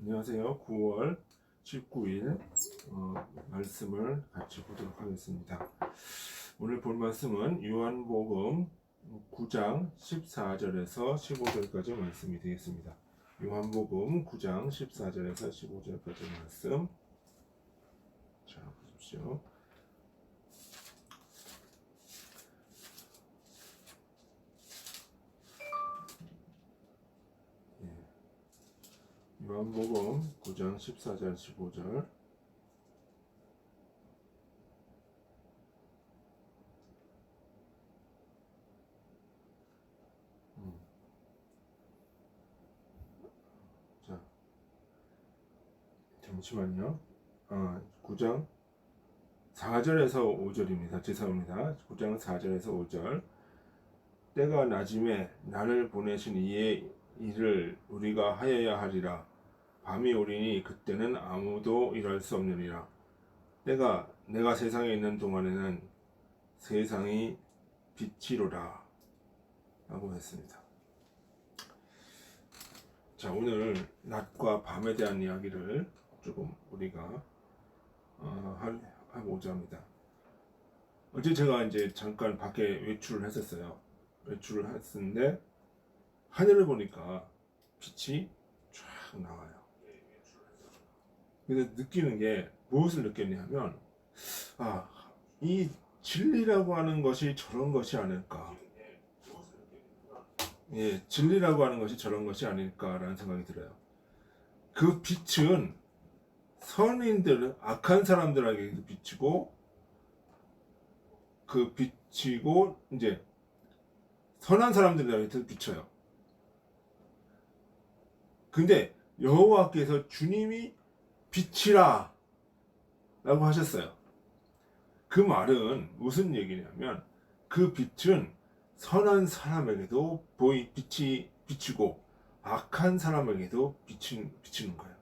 안녕하세요. 9월 19일 말씀을 같이 보도록 하겠습니다. 오늘 본 말씀은 요한복음 9장 14절에서 15절까지 말씀이 되겠습니다. 요한복음 9장 14절에서 15절까지 말씀. 자, 보십시오. 요한복음 9장 14절 15절. 자, 잠시만요. 9장 4절에서 5절입니다. 죄송합니다. 9장 4절에서 5절. 때가 낮음에 나를 보내신 이의 일을 우리가 하여야 하리라. 밤이 오리니 그때는 아무도 일할 수 없느니라. 내가 세상에 있는 동안에는 세상이 빛이로라 라고 했습니다. 자, 오늘 낮과 밤에 대한 이야기를 조금 우리가 하고자 합니다. 어제 제가 이제 잠깐 밖에 외출을 했었어요. 외출을 했었는데 하늘을 보니까 빛이 쫙 나와요. 그래서 느끼는 게 무엇을 느꼈냐면 이 진리라고 하는 것이 저런 것이 아닐까. 예, 진리라고 하는 것이 저런 것이 아닐까라는 생각이 들어요. 그 빛은 선인들, 악한 사람들에게도 비치고, 이제 선한 사람들에게도 비쳐요. 근데 여호와께서 주님이 빛이라 라고 하셨어요. 그 말은 무슨 얘기냐면 그 빛은 선한 사람에게도 빛이 비치고 악한 사람에게도 비치는 거예요.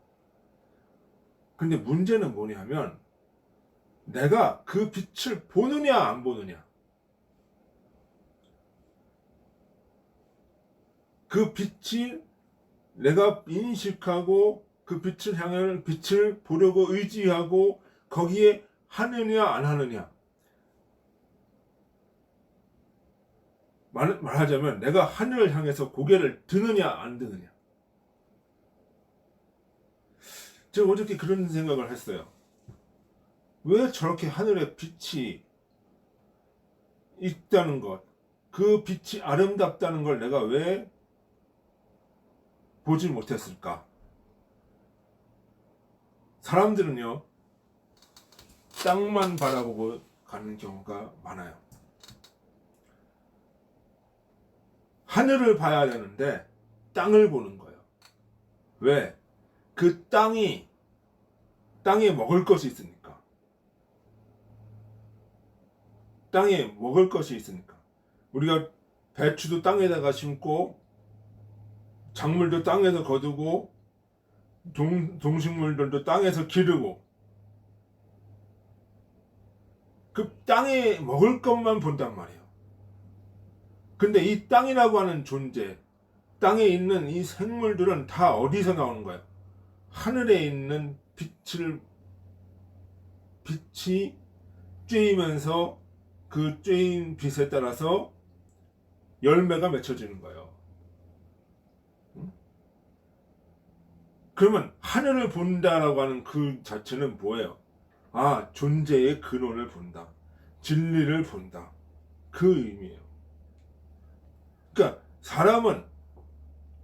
근데 문제는 뭐냐면 내가 그 빛을 보느냐 안 보느냐. 그 빛이 내가 인식하고 그 빛을 보려고 의지하고 거기에 하느냐 안 하느냐. 말하자면 내가 하늘을 향해서 고개를 드느냐 안 드느냐. 제가 어저께 그런 생각을 했어요. 왜 저렇게 하늘에 빛이 있다는 것, 그 빛이 아름답다는 걸 내가 왜 보지 못했을까? 사람들은요, 땅만 바라보고 가는 경우가 많아요. 하늘을 봐야 되는데 땅을 보는 거예요. 왜? 그 땅에 먹을 것이 있으니까. 땅에 먹을 것이 있으니까. 우리가 배추도 땅에다가 심고 작물도 땅에서 거두고 동식물들도 땅에서 기르고 그 땅에 먹을 것만 본단 말이에요. 근데 이 땅이라고 하는 존재, 땅에 있는 이 생물들은 다 어디서 나오는 거예요? 하늘에 있는 빛이 쬐이면서 그 쬐인 빛에 따라서 열매가 맺혀지는 거예요. 그러면 하늘을 본다라고 하는 그 자체는 뭐예요? 존재의 근원을 본다. 진리를 본다. 그 의미예요. 그러니까 사람은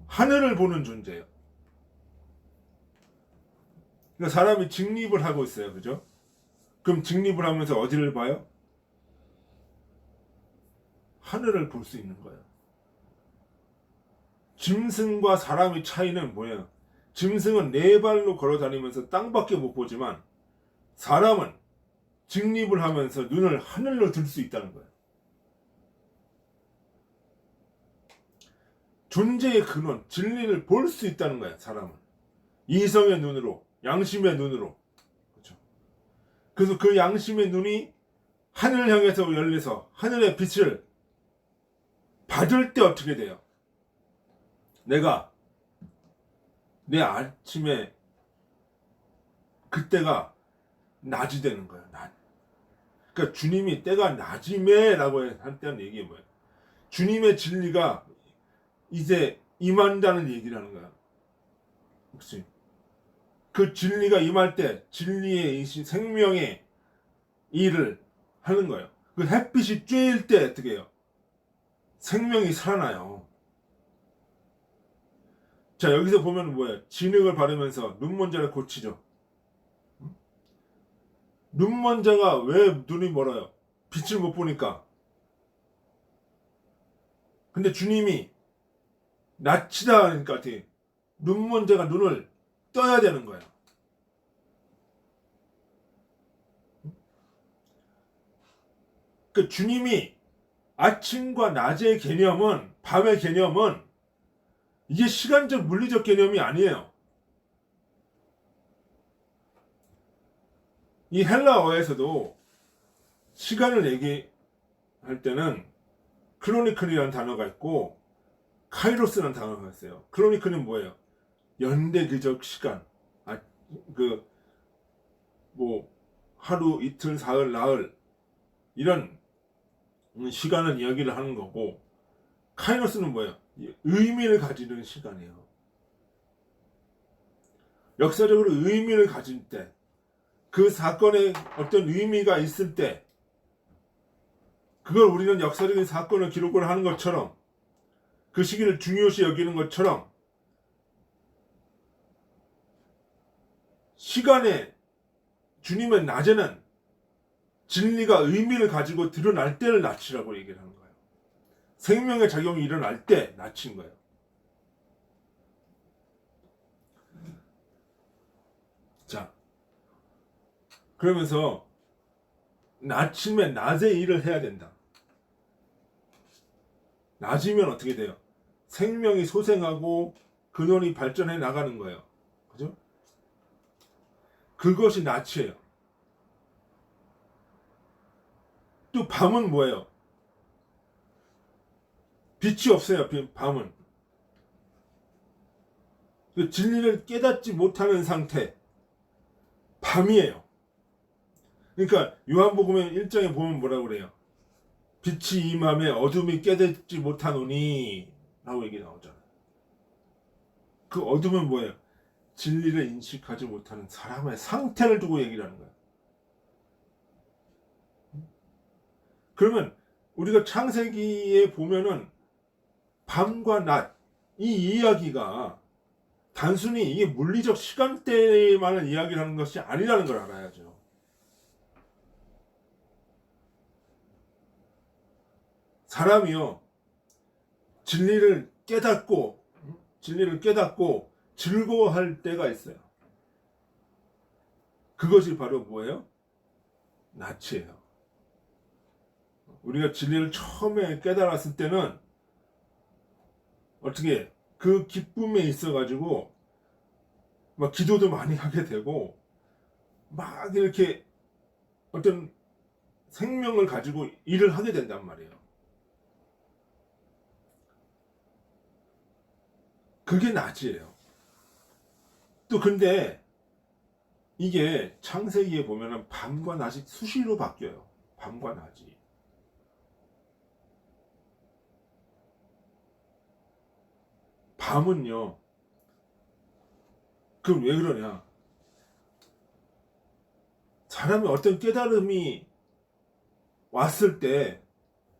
하늘을 보는 존재예요. 그러니까 사람이 직립을 하고 있어요. 그죠? 그럼 직립을 하면서 어디를 봐요? 하늘을 볼 수 있는 거예요. 짐승과 사람의 차이는 뭐예요? 짐승은 네 발로 걸어 다니면서 땅밖에 못 보지만 사람은 직립을 하면서 눈을 하늘로 들 수 있다는 거예요. 존재의 근원, 진리를 볼 수 있다는 거예요. 사람은 이성의 눈으로, 양심의 눈으로. 그렇죠? 그래서 그 양심의 눈이 하늘을 향해서 열려서 하늘의 빛을 받을 때 어떻게 돼요? 내가 내 아침에 그때가 낮이 되는 거예요. 낮. 그러니까 주님이 때가 낮임에라고 할 때는 얘기해 뭐예요? 주님의 진리가 이제 임한다는 얘기를 하는 거야. 혹시 그 진리가 임할 때 진리의 생명의 일을 하는 거예요. 그 햇빛이 쬐일 때 어떻게 해요? 생명이 살아나요. 자, 여기서 보면 뭐예요? 진흙을 바르면서 눈먼지를 고치죠. 눈먼지가 왜 눈이 멀어요? 빛을 못 보니까. 근데 주님이 낯이다 하니까 어떻게 눈먼지가 눈을 떠야 되는 거예요. 그 주님이 아침과 낮의 개념은, 밤의 개념은 이게 시간적 물리적 개념이 아니에요. 이 헬라어에서도 시간을 얘기할 때는 크로니클이라는 단어가 있고 카이로스라는 단어가 있어요. 크로니클은 뭐예요? 연대기적 시간. 뭐 하루, 이틀, 사흘, 나흘 이런 시간을 이야기를 하는 거고, 카이로스는 뭐예요? 의미를 가지는 시간이에요. 역사적으로 의미를 가질 때, 그 사건에 어떤 의미가 있을 때, 그걸 우리는 역사적인 사건을 기록을 하는 것처럼, 그 시기를 중요시 여기는 것처럼, 시간에 주님의 낮에는 진리가 의미를 가지고 드러날 때를 낮이라고 얘기를 하는 거예요. 생명의 작용이 일어날 때 낮인 거예요. 자, 그러면서 낮이면 낮에 일을 해야 된다. 낮이면 어떻게 돼요? 생명이 소생하고 근원이 발전해 나가는 거예요. 그죠? 그것이 낮이에요. 또 밤은 뭐예요? 빛이 없어요. 밤은. 그 진리를 깨닫지 못하는 상태. 밤이에요. 그러니까 요한복음 1장에 보면 뭐라고 그래요? 빛이 임함에 어둠이 깨닫지 못하노니 라고 얘기 나오잖아요. 그 어둠은 뭐예요? 진리를 인식하지 못하는 사람의 상태를 두고 얘기를 하는 거예요. 그러면 우리가 창세기에 보면은 밤과 낮, 이 이야기가 단순히 이게 물리적 시간대만을 이야기를 하는 것이 아니라는 걸 알아야죠. 사람이요, 진리를 깨닫고 즐거워할 때가 있어요. 그것이 바로 뭐예요? 낮이에요. 우리가 진리를 처음에 깨달았을 때는 어떻게 그 기쁨에 있어가지고 막 기도도 많이 하게 되고 막 이렇게 어떤 생명을 가지고 일을 하게 된단 말이에요. 그게 낮이에요. 또 근데 이게 창세기에 보면은 밤과 낮이 수시로 바뀌어요. 밤과 낮이. 밤은요, 그럼 왜 그러냐? 사람이 어떤 깨달음이 왔을 때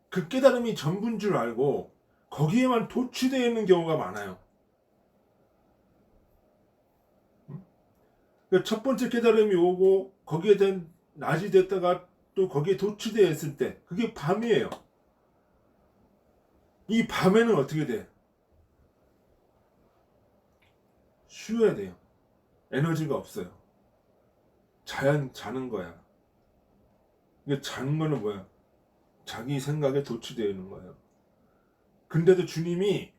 그 깨달음이 전부인 줄 알고 거기에만 도취되어 있는 경우가 많아요. 그러니까 첫 번째 깨달음이 오고 거기에 대한 낮이 됐다가 또 거기에 도취되어 있을 때 그게 밤이에요. 이 밤에는 어떻게 돼? 쉬어야 돼요. 에너지가 없어요. 자는 거야. 이게 자는 거는 뭐야? 자기 생각에 도취되어 있는 거예요. 근데도 주님이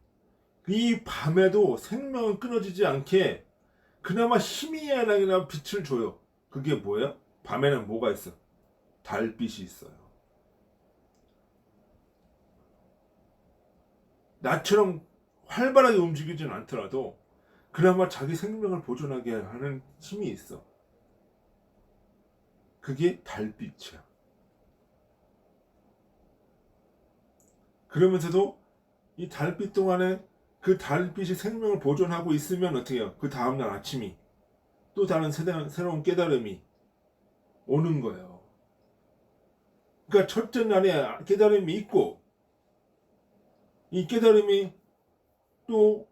이 밤에도 생명은 끊어지지 않게 그나마 힘이 나기나 빛을 줘요. 그게 뭐예요? 밤에는 뭐가 있어? 달빛이 있어요. 나처럼 활발하게 움직이진 않더라도 그나마 자기 생명을 보존하게 하는 힘이 있어. 그게 달빛이야. 그러면서도 이 달빛 동안에 그 달빛이 생명을 보존하고 있으면 어떻게 해요? 그 다음날 아침이 또 다른 새로운 깨달음이 오는 거예요. 그러니까 첫째 날에 깨달음이 있고 이 깨달음이 또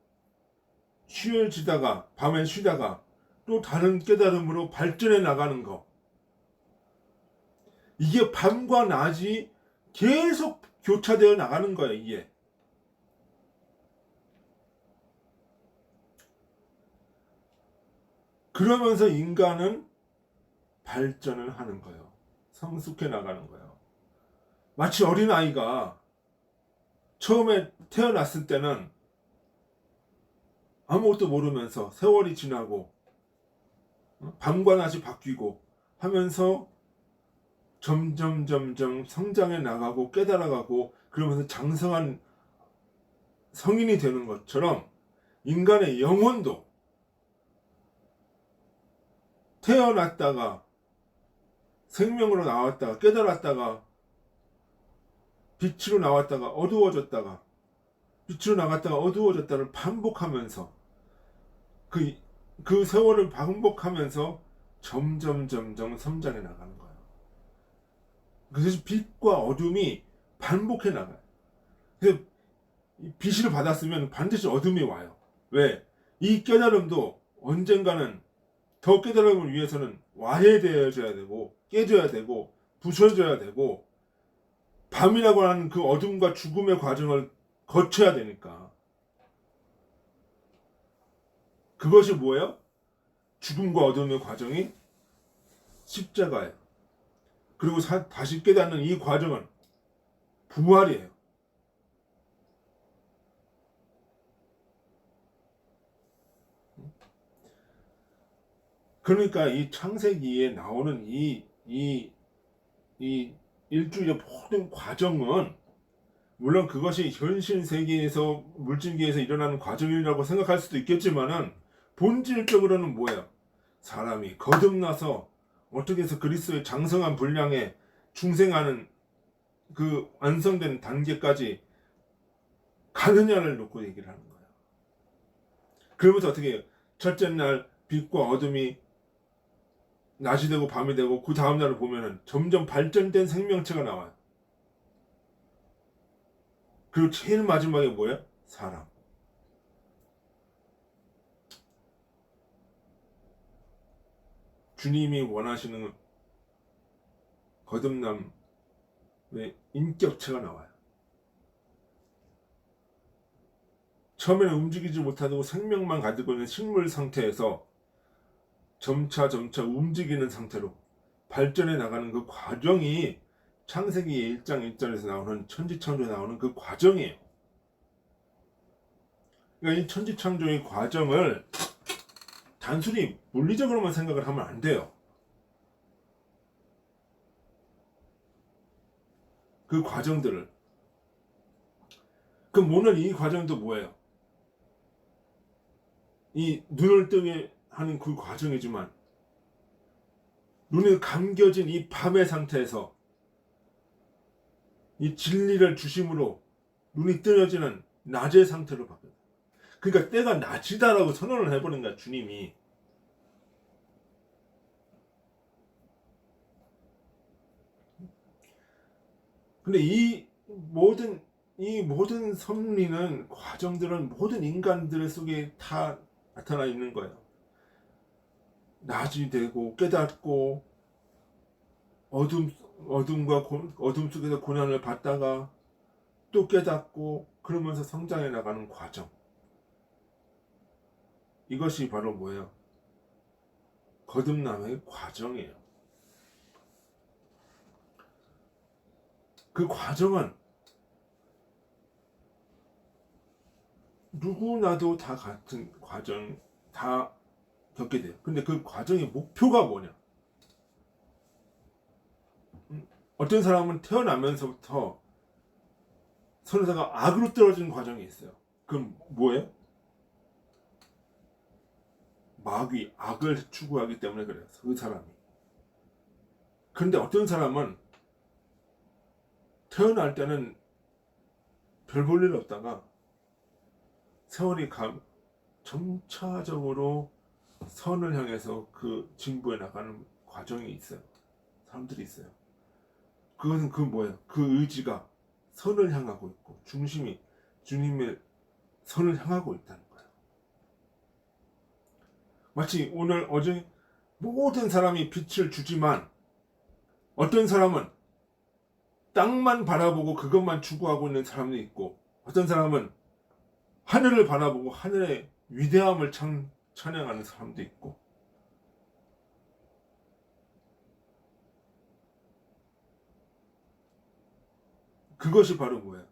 쉬어지다가 밤에 쉬다가 또 다른 깨달음으로 발전해 나가는 거. 이게 밤과 낮이 계속 교차되어 나가는 거예요. 이게. 그러면서 인간은 발전을 하는 거예요. 성숙해 나가는 거예요. 마치 어린아이가 처음에 태어났을 때는 아무것도 모르면서 세월이 지나고 밤과 낮이 바뀌고 하면서 점점 성장해 나가고 깨달아가고 그러면서 장성한 성인이 되는 것처럼 인간의 영혼도 태어났다가 생명으로 나왔다가 깨달았다가 빛으로 나왔다가 어두워졌다가 빛으로 나갔다가 어두워졌다를 반복하면서 그 세월을 반복하면서 점점 성장해 나가는 거예요. 그래서 빛과 어둠이 반복해 나가요. 그래서 빛을 받았으면 반드시 어둠이 와요. 왜? 이 깨달음도 언젠가는 더 깨달음을 위해서는 와해되어져야 되고 깨져야 되고 부서져야 되고 밤이라고 하는 그 어둠과 죽음의 과정을 거쳐야 되니까. 그것이 뭐예요? 죽음과 어둠의 과정이 십자가예요. 그리고 다시 깨닫는 이 과정은 부활이에요. 그러니까 이 창세기에 나오는 이 일주일의 모든 과정은 물론 그것이 현실 세계에서 물질계에서 일어나는 과정이라고 생각할 수도 있겠지만은 본질적으로는 뭐예요? 사람이 거듭나서 어떻게 해서 그리스도의 장성한 분량에 중생하는 그 완성된 단계까지 가느냐를 놓고 얘기를 하는 거예요. 그러면서 어떻게 해요? 첫째 날 빛과 어둠이 낮이 되고 밤이 되고 그 다음날을 보면은 점점 발전된 생명체가 나와요. 그리고 제일 마지막에 뭐예요? 사람. 주님이 원하시는 거듭남의 인격체가 나와요. 처음에는 움직이지 못하고 생명만 가지고 있는 식물 상태에서 점차 움직이는 상태로 발전해 나가는 그 과정이 창세기 1장 1절에서 나오는 천지창조에 나오는 그 과정이에요. 그러니까 이 천지창조의 과정을 단순히 물리적으로만 생각을 하면 안 돼요. 그 과정들을. 그럼 오늘 이 과정도 뭐예요? 이 눈을 뜨게 하는 그 과정이지만 눈이 감겨진 이 밤의 상태에서 이 진리를 주심으로 눈이 뜨여지는 낮의 상태로 바뀌어요. 그러니까 때가 낮이다라고 선언을 해버린 거야, 주님이. 근데 이 모든 섭리는 과정들은 모든 인간들 속에 다 나타나 있는 거예요. 낮이 되고 깨닫고 어둠 속에서 고난을 받다가 또 깨닫고 그러면서 성장해 나가는 과정. 이것이 바로 뭐예요? 거듭남의 과정이에요. 그 과정은 누구나도 다 같은 과정 다 겪게 돼요. 근데 그 과정의 목표가 뭐냐? 어떤 사람은 태어나면서부터 서로다가 악으로 떨어지는 과정이 있어요. 그럼 뭐예요? 마귀, 악을 추구하기 때문에 그래요. 그 사람이. 그런데 어떤 사람은 태어날 때는 별 볼 일 없다가 세월이 점차적으로 선을 향해서 그 진보해 나가는 과정이 있어요. 사람들이 있어요. 그것은 뭐예요? 그 의지가 선을 향하고 있고 중심이 주님의 선을 향하고 있다는 거예요. 마치 오늘 어제 모든 사람이 빛을 주지만 어떤 사람은 땅만 바라보고 그것만 추구하고 있는 사람도 있고 어떤 사람은 하늘을 바라보고 하늘의 위대함을 찬양하는 사람도 있고 그것이 바로 뭐예요?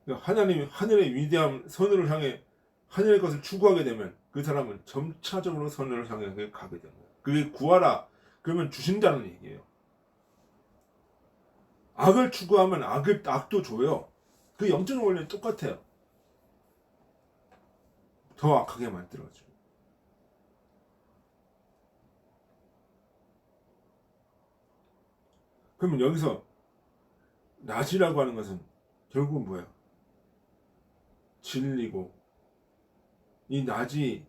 하나님이 하늘의 위대함 선을 향해 하늘의 것을 추구하게 되면 그 사람은 점차적으로 선을 향해 가게 됩니다. 그게 구하라 그러면 주신다는 얘기예요. 악을 추구하면 악도 줘요. 그 영적 원리는 똑같아요. 더 악하게 만들어줘. 그러면 여기서 낮이라고 하는 것은 결국은 뭐예요? 진리고 이 낮이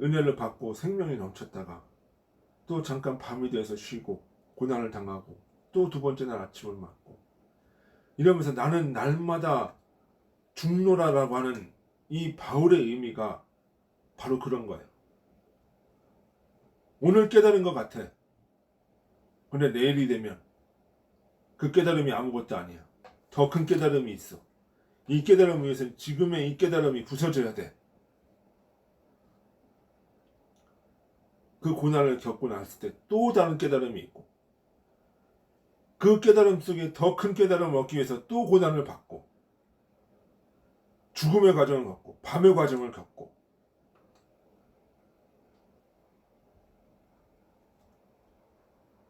은혜를 받고 생명이 넘쳤다가 또 잠깐 밤이 돼서 쉬고 고난을 당하고 또 두 번째 날 아침을 맞고 이러면서 나는 날마다 죽노라라고 하는 이 바울의 의미가 바로 그런 거예요. 오늘 깨달은 것 같아. 근데 내일이 되면 그 깨달음이 아무것도 아니야. 더 큰 깨달음이 있어. 이 깨달음을 위해서는 지금의 이 깨달음이 부서져야 돼. 그 고난을 겪고 났을 때 또 다른 깨달음이 있고 그 깨달음 속에 더 큰 깨달음을 얻기 위해서 또 고난을 받고 죽음의 과정을 겪고 밤의 과정을 겪고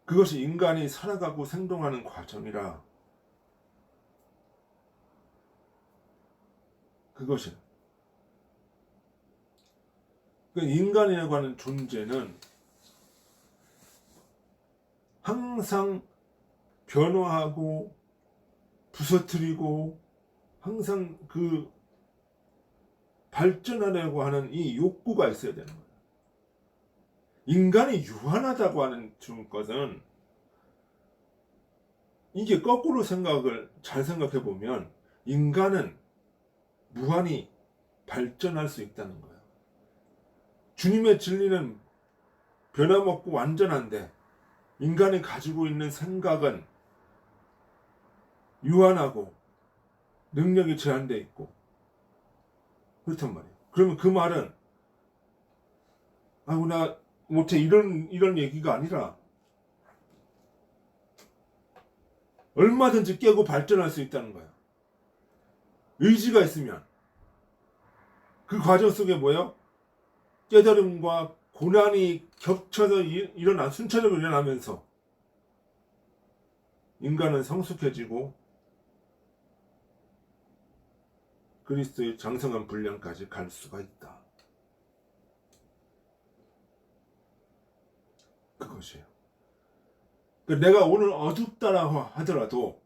그것이 인간이 살아가고 생동하는 과정이라 그것이 인간이라고 하는 존재는 항상 변화하고 부서뜨리고 항상 그 발전하려고 하는 이 욕구가 있어야 되는 거예요. 인간이 유한하다고 하는 것은 이게 거꾸로 잘 생각해 보면 인간은 무한히 발전할 수 있다는 거예요. 주님의 진리는 변함없고 완전한데 인간이 가지고 있는 생각은 유한하고 능력이 제한되어 있고 그렇단 말이에요. 그러면 그 말은 아우 나 못해 이런 얘기가 아니라 얼마든지 깨고 발전할 수 있다는 거예요. 의지가 있으면 그 과정 속에 뭐예요? 깨달음과 고난이 겹쳐서 순차적으로 일어나면서 인간은 성숙해지고 그리스도의 장성한 분량까지 갈 수가 있다. 그것이에요. 내가 오늘 어둡다라고 하더라도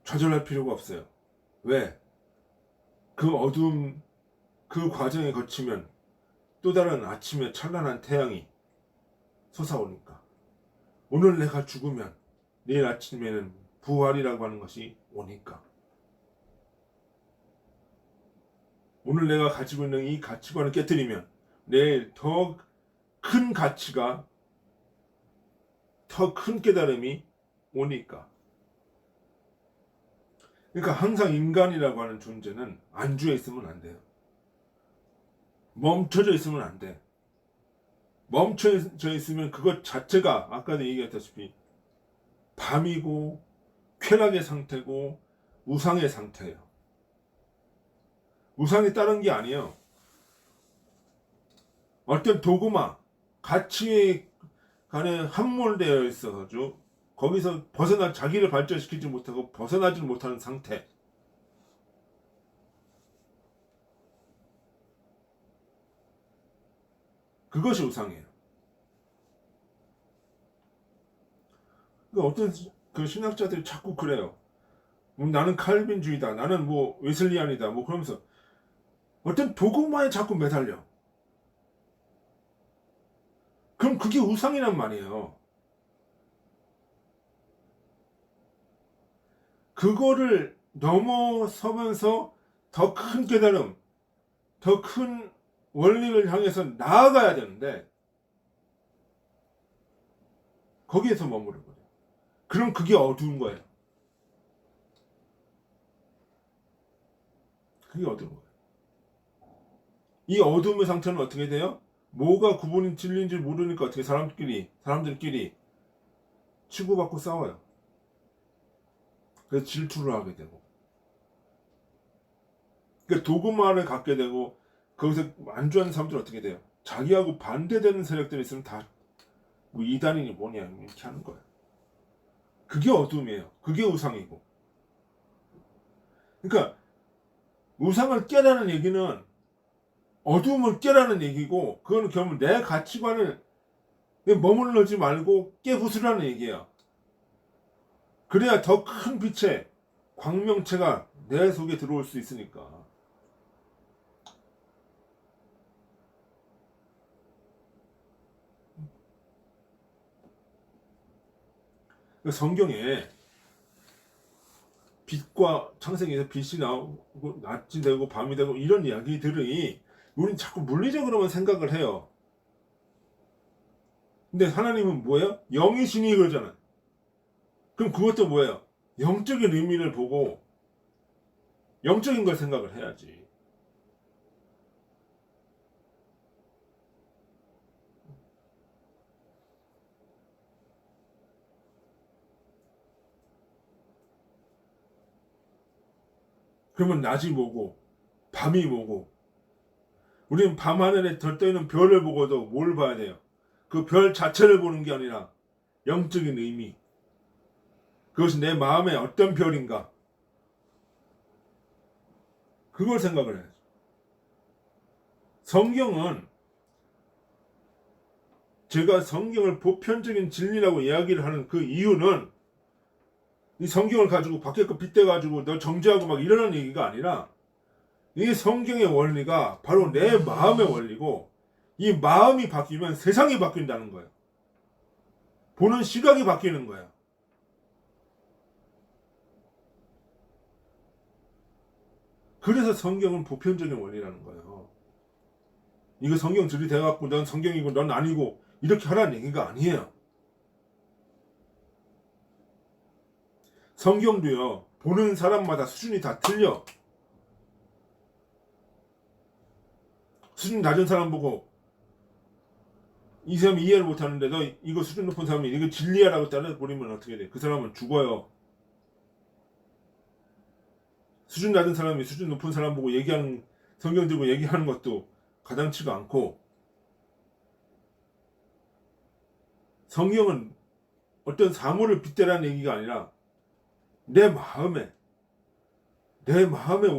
좌절할 필요가 없어요. 왜? 그 어둠, 그 과정에 거치면 또 다른 아침에 찬란한 태양이 솟아오니까. 오늘 내가 죽으면 내일 아침에는 부활이라고 하는 것이 오니까. 오늘 내가 가지고 있는 이 가치관을 깨뜨리면 내일 더 큰 가치가 더 큰 깨달음이 오니까. 그러니까 항상 인간이라고 하는 존재는 안주해 있으면 안 돼요. 멈춰져 있으면 안 돼. 멈춰져 있으면 그것 자체가 아까도 얘기했다시피 밤이고 쾌락의 상태고 우상의 상태예요. 우상이 다른 게 아니에요. 어떤 도구마, 가치에 간에 함몰되어 있어가지고 거기서 자기를 발전시키지 못하고 벗어나지 못하는 상태. 그것이 우상이에요. 그러니까 어떤 그 신학자들이 자꾸 그래요. 나는 칼빈주의다, 나는 뭐 웨슬리안이다, 뭐 그러면서 어떤 도구마에 자꾸 매달려. 그럼 그게 우상이란 말이에요. 그거를 넘어서면서 더 큰 깨달음, 더 큰 원리를 향해서 나아가야 되는데 거기에서 머무는 거예요. 그럼 그게 어두운 거예요. 그게 어두운 거예요. 이 어둠의 상태는 어떻게 돼요? 뭐가 구분이 진리인지 모르니까 어떻게 사람들끼리 치고받고 싸워요. 그래서 질투를 하게 되고, 그러니까 도구마를 갖게 되고, 거기서 안주하는 사람들은 어떻게 돼요? 자기하고 반대되는 세력들이 있으면 다 뭐 이단이니 뭐냐 이렇게 하는 거예요. 그게 어둠이에요. 그게 우상이고. 그러니까 우상을 깨라는 얘기는 어둠을 깨라는 얘기고, 그거는 결국 내 가치관을 머무르지 말고 깨부수라는 얘기예요. 그래야 더 큰 빛의 광명체가 내 속에 들어올 수 있으니까. 성경에 빛과 창세기에서 빛이 나오고 낮이 되고 밤이 되고 이런 이야기들이 우린 자꾸 물리적으로만 생각을 해요. 근데 하나님은 뭐예요? 영이시니 그러잖아요. 그럼 그것도 뭐예요? 영적인 의미를 보고 영적인 걸 생각을 해야지. 그러면 낮이 뭐고 밤이 뭐고, 우리는 밤하늘에 들떠있는 별을 보고도 뭘 봐야 돼요? 그 별 자체를 보는 게 아니라 영적인 의미, 그것이 내 마음에 어떤 별인가, 그걸 생각을 해야죠. 성경은, 제가 성경을 보편적인 진리라고 이야기를 하는 그 이유는 이 성경을 가지고 밖에 거 빗대가지고 너 정죄하고 막 이러는 얘기가 아니라, 이 성경의 원리가 바로 내 마음의 원리고, 이 마음이 바뀌면 세상이 바뀐다는 거예요. 보는 시각이 바뀌는 거예요. 그래서 성경은 보편적인 원리라는 거예요. 이거 성경 들이대갖고 넌 성경이고 넌 아니고 이렇게 하라는 얘기가 아니에요. 성경도요, 보는 사람마다 수준이 다 틀려. 수준 낮은 사람 보고 이 사람이 이해를 못하는데 너 이거 수준 높은 사람이 이거 진리야라고 따라버리면 어떻게 돼? 그 사람은 죽어요. 수준 낮은 사람이 수준 높은 사람 보고 얘기하는, 성경 들고 얘기하는 것도 가당치가 않고, 성경은 어떤 사물을 빗대라는 얘기가 아니라 내 마음의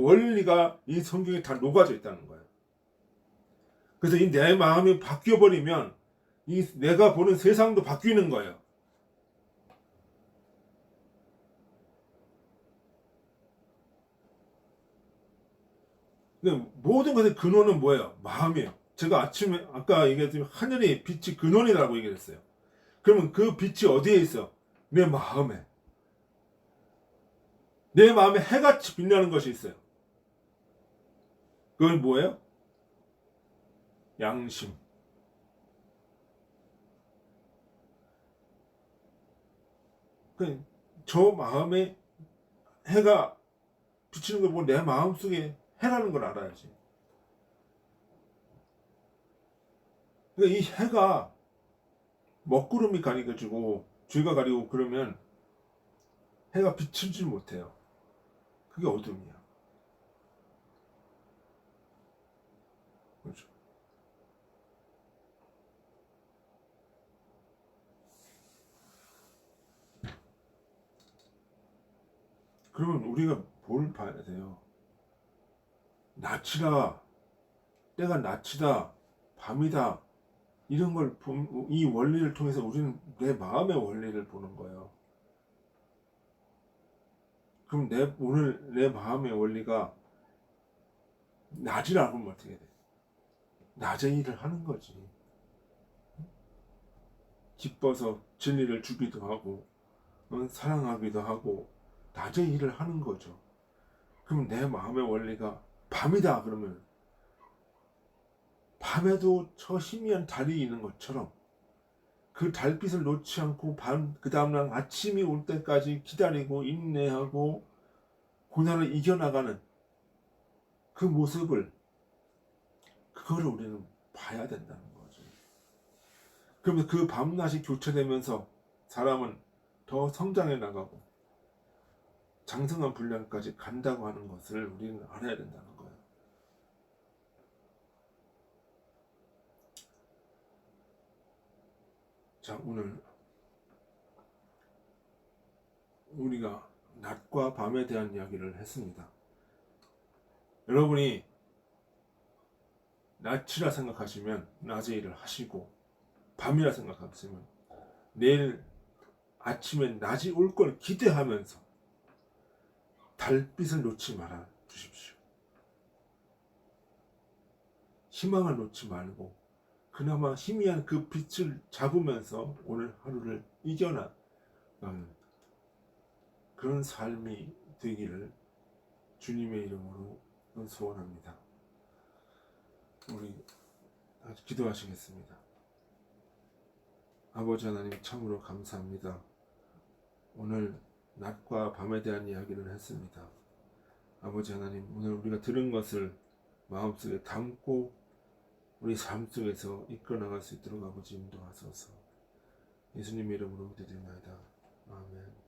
원리가 이 성경에 다 녹아져 있다는 거예요. 그래서 이 내 마음이 바뀌어버리면 이 내가 보는 세상도 바뀌는 거예요. 근데 모든 것의 근원은 뭐예요? 마음이에요. 제가 아침에 아까 얘기했지만 하늘의 빛이 근원이라고 얘기했어요. 그러면 그 빛이 어디에 있어? 내 마음에. 내 마음에 해같이 빛나는 것이 있어요. 그건 뭐예요? 양심. 저 마음에 해가 비치는 걸 보고 내 마음속에 해라는 걸 알아야지. 그러니까 이 해가 먹구름이 가리가지고 쥐가 가리고 그러면 해가 비치지 못해요. 그게 어둠이야. 그렇죠. 그러면 우리가 뭘 봐야 돼요? 낮이다, 때가 낮이다, 밤이다, 이런 걸 이 원리를 통해서 우리는 내 마음의 원리를 보는 거예요. 그럼 오늘 내 마음의 원리가 낮이라고 하면 어떻게 돼? 낮의 일을 하는 거지. 기뻐서 진리를 주기도 하고 사랑하기도 하고 낮의 일을 하는 거죠. 그럼 내 마음의 원리가 밤이다 그러면 밤에도 저 희미한 달이 있는 것처럼 그 달빛을 놓지 않고 그 다음날 아침이 올 때까지 기다리고 인내하고 고난을 이겨나가는 그 모습을 그거를 우리는 봐야 된다는 거죠. 그러면 그 밤낮이 교체되면서 사람은 더 성장해 나가고 장성한 분량까지 간다고 하는 것을 우리는 알아야 된다는 거예요. 자, 오늘 우리가 낮과 밤에 대한 이야기를 했습니다. 여러분이 낮이라 생각하시면 낮의 일을 하시고 밤이라 생각하시면 내일 아침에 낮이 올 걸 기대하면서 달빛을 놓지 말아 주십시오. 희망을 놓지 말고 그나마 희미한 그 빛을 잡으면서 오늘 하루를 이겨나가는 그런 삶이 되기를 주님의 이름으로 소원합니다. 우리 기도하시겠습니다. 아버지 하나님 참으로 감사합니다. 오늘 낮과 밤에 대한 이야기를 했습니다. 아버지 하나님, 오늘 우리가 들은 것을 마음속에 담고 우리 삶 속에서 이끌어나갈 수 있도록 아버지 인도하소서. 예수님의 이름으로 기도드립니다. 아멘.